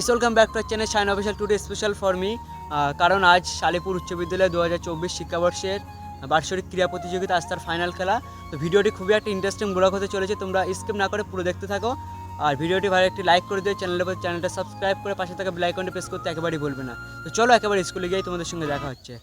Guys, welcome back to our channel Shine official. Today special for me, কারণ আজ শালিপুর উচ্চ বিদ্যালয় 2024 শিক্ষাবর্ষের বার্ষিক ক্রীড়া প্রতিযোগিতা, আজ তার ফাইনাল খেলা। তো ভিডিওটি খুবই একটা ইন্টারেস্টিং ব্লগ হতে চলেছে, তোমরা স্কিপ না করে পুরো দেখতে থাকো। আর ভিডিওটি ভালো একটি লাইক করে দিও, চ্যানেলটা সাবস্ক্রাইব করে পাশে থাকা বেল আইকনটি প্রেস করতে একেবারেই ভুলবে না। তো চলো একেবারে স্কুলে গিয়ে তোমাদের সঙ্গে দেখা হচ্ছে।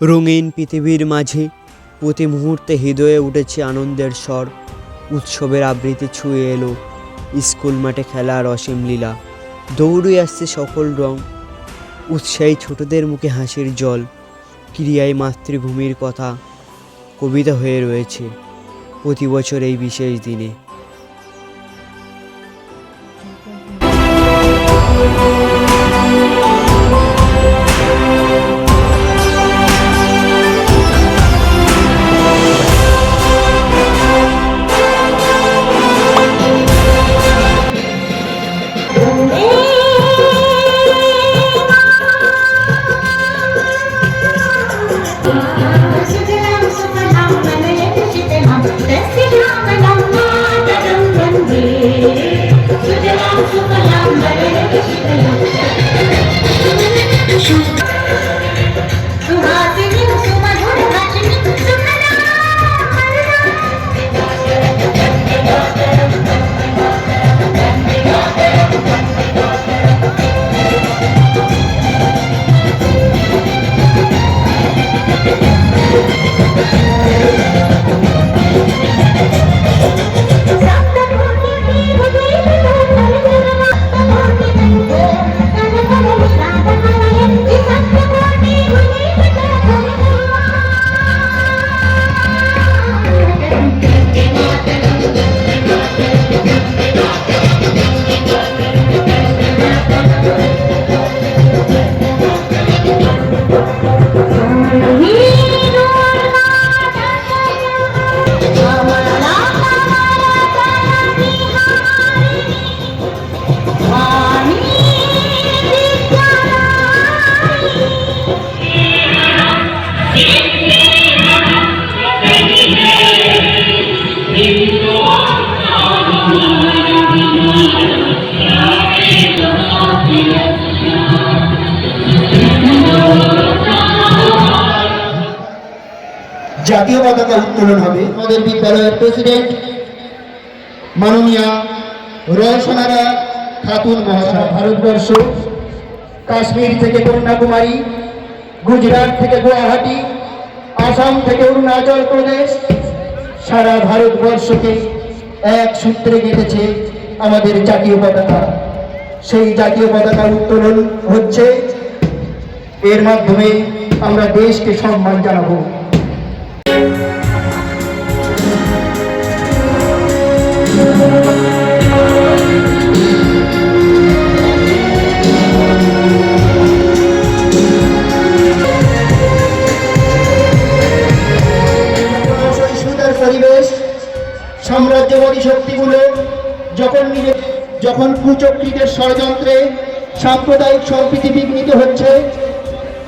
রঙিন পৃথিবীর মাঝে প্রতি মুহূর্তে হৃদয়ে উঠেছে আনন্দের স্বর। উৎসবের আবৃত্তি ছুঁয়ে এলো স্কুল মাঠে খেলার অসীম লীলা। দৌড়ে আসছে সকল রং, উৎসাহী ছোটদের মুখে হাসির জল। ক্রিয়ায় মাতৃভূমির কথা কবিতা হয়ে রয়েছে প্রতি বছর এই বিশেষ দিনে। জাতীয় পতাকা উত্তোলন হবে। আমাদের বিদ্যালয়ের প্রেসিডেন্ট মাননীয়া রওশনারা খাতুন মহাশয়। ভারতবর্ষ কাশ্মীর থেকে কন্যাকুমারী, গুজরাট থেকে গুয়াহাটি, আসাম থেকে অরুণাচল প্রদেশ, সারা ভারতবর্ষকে এক সূত্রে গেঁথেছে আমাদের জাতীয় পতাকা। সেই জাতীয় পতাকা উত্তোলন হচ্ছে, এর মাধ্যমে আমরা দেশকে সম্মান জানাবো। পরিবেশ সাম্রাজ্যবাদী শক্তিগুলো যখন কুচক্রীদের ষড়যন্ত্রে সাম্প্রদায়িক সম্প্রীতি বিঘ্নিত হচ্ছে,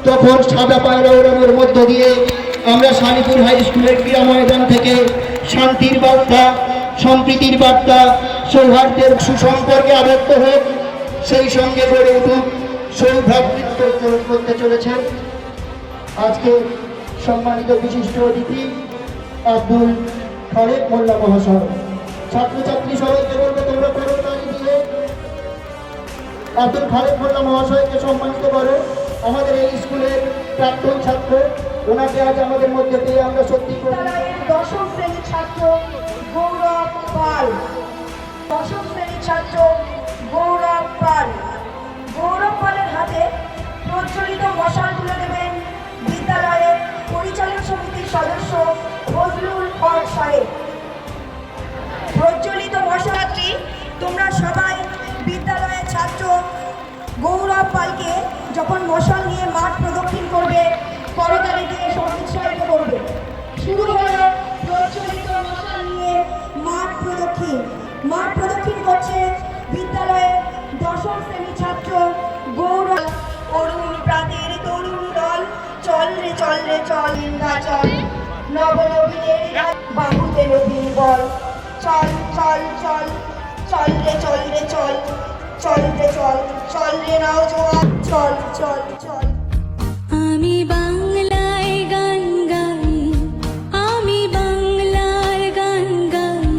তখন সাদা পায়রা ওড়ানোর মধ্য দিয়ে আমরা শালিপুর হাই স্কুলের ক্রীড়া ময়দান থেকে শান্তির বার্তা, সম্প্রীতির বার্তা, সৌহার্দ্যের সুসম্পর্কে আবদ্ধ হোক, সেই সঙ্গে গড়ে উঠুক সৌভ্রাতৃত্ব করতে চলেছেন আজকে সম্মানিত বিশিষ্ট অতিথি আব্দুল খালেক মোল্লা মহাশয়। ছাত্রছাত্রী সবাইকে বলবো তোমরা করতালি দিয়ে আব্দুল খালেক মোল্লা মহাশয়কে সম্মানিত করো। আমাদের এই স্কুলের প্রাক্তন ছাত্র, ওনাকে আজ আমাদের মধ্যে পেয়ে আমরা সত্যি দশম শ্রেণীর ছাত্র গৌরব পাল, দশম শ্রেণীর ছাত্র গৌরব হাতে প্রজ্বলিত মশাল তুলে দেবেন বিদ্যালয়ের পরিচালন সমিতির সদস্য ফজলুল হক সাহেব। প্রজ্বলিত মশালটি তোমরা সবাই বিদ্যালয়ের ছাত্র গৌরব পালকে যখন মশাল নিয়ে মাঠ প্রদক্ষিণ করবে করতালি দিয়ে উৎসাহিত করবে। শুরু হলো প্রজ্বলিত মশাল নিয়ে মাঠ প্রদক্ষিণ করছে বিদ্যালয়ের দশম শ্রেণীর ছাত্র গৌরব। অরুণ প্রাতের তরুণ দল, চল রে চল রে চল ইন্দা চল, নবনবীনের বাহুতে নবীন বল, চল চল চল চল রে চল রে চল, চল রে চল, চল রে নাও জোয়ান, চল চল চল। আমি বাংলায় গান গাই, আমি বাংলার গান গাই,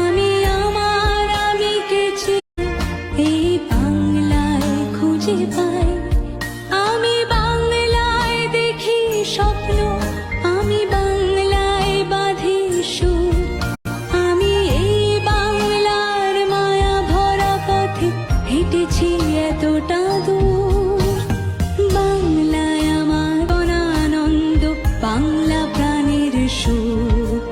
আমি আমার আমিকে এই বাংলায় খুঁজে পাই, আমি বাংলায় দেখি স্বপ্ন, আমি বাংলায় বাঁধি সুর, আমি এই বাংলার মায়া ভরা পথে হেঁটেছি এতটা দূর। বাংলায় আমার আনন্দ, বাংলা প্রাণের সুখ,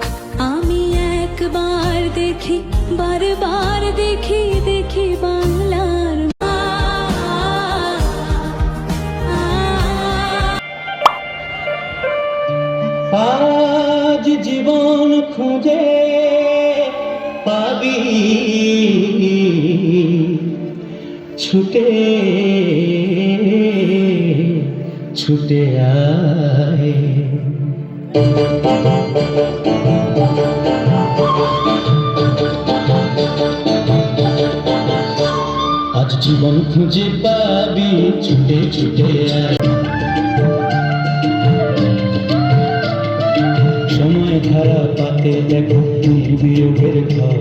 আমি একবার দেখি বারবার দেখি দেখি বাংলার আজ জীবন খুঁজে পাবি, ছুটে ছুটে আয়। আজ জীবন খুঁজে পাবি, ছুটে ছুটে আয়। সময় ধারা পাতে দেখো বিয়োগের ঘর,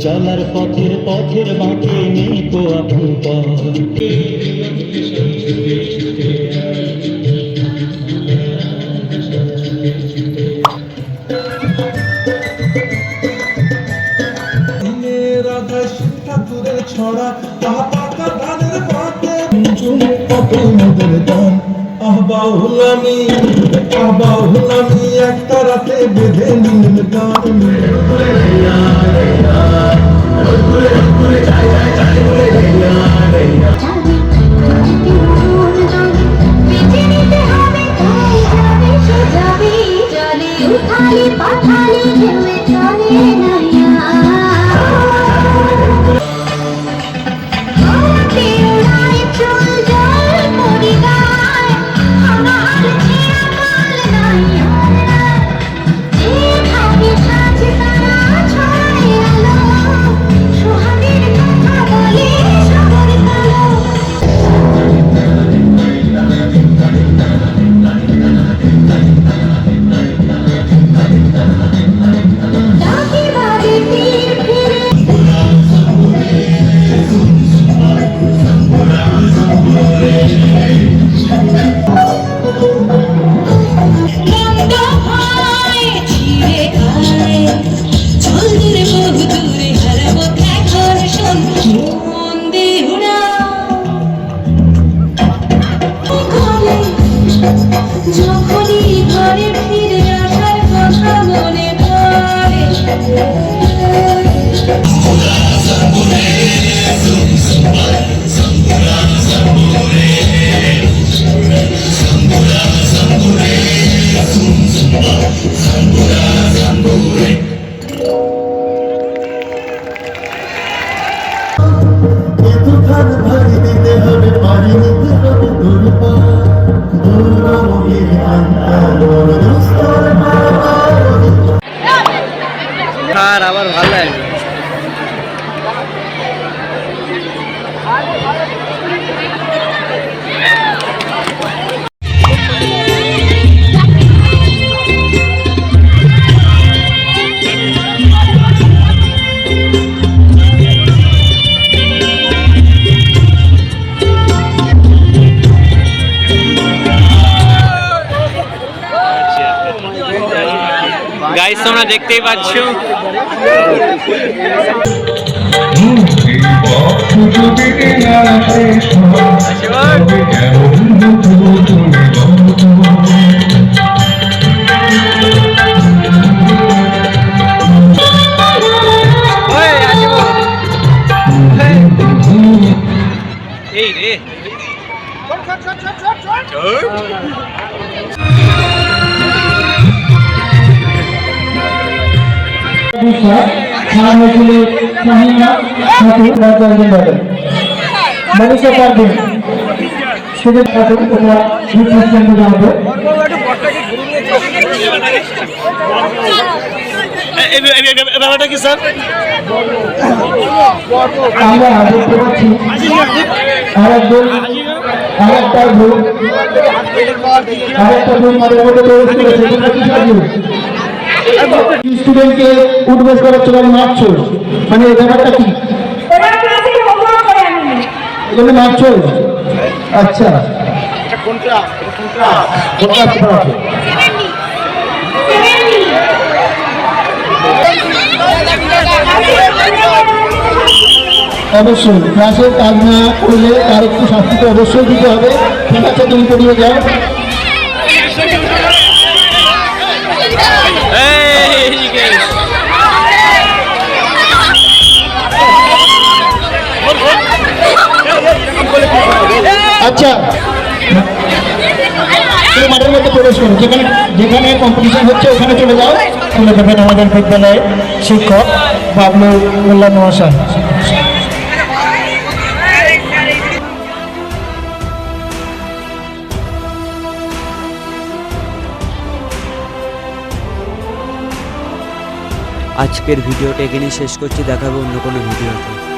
চলার পথের বাঁকে নেই তো আপন পথ। ঠাকুরের ছড়া পাকা ধানের পাতে কত মোদের দান, আহবাহুলামি একটা রাতে বেঁধে নিলেন গান। যখনই ঘরে ফিরে আসার কথা মনে পড়ে, ভারী দিতে হবে, পারি নিতে হবে দুর্বা আর আবার ভালো লাগে। গাইস তোমরা দেখতেই পাচ্ছ পথ যদি না শেষ হয়, তবে কেমন বুঝবো তুমি বলো? মনীষা পারবেন সুযোগ পাবেন তোমরা রিপ্রেজেন্ট জানাবে ব্যাপারটা কি স্যার? আমরা দেখতে পাচ্ছি আরেকটা গ্রুপ আমাদের মধ্যে প্রবেশ করেছে। তোমরা কি জানো স্টুডেন্টকে উঠবেশ করার জন্য মারছো, মানে এই ব্যাপারটা কি? ওরা ক্লাসে হোমওয়ার্ক করে আনি এই জন্য মারছো? আচ্ছা কোনটা অবশ্যই ক্লাসের কাজ না করলে তার একটু শাস্তি তো অবশ্যই দিতে হবে। ঠিক আছে, তুমি পড়িয়ে যাও। আচ্ছা, তুমি মাঠের মধ্যে প্রবেশ করো, যেখানে যেখানে কম্পিটিশন হচ্ছে ওখানে চলে যাও। চলে যাবেন আমাদের বিদ্যালয়ের শিক্ষক বাবলু মোল্লা মহাশয়। আজকের ভিডিওটা এখানেই শেষ করছি, দেখাবো অন্য কোনো ভিডিওতে।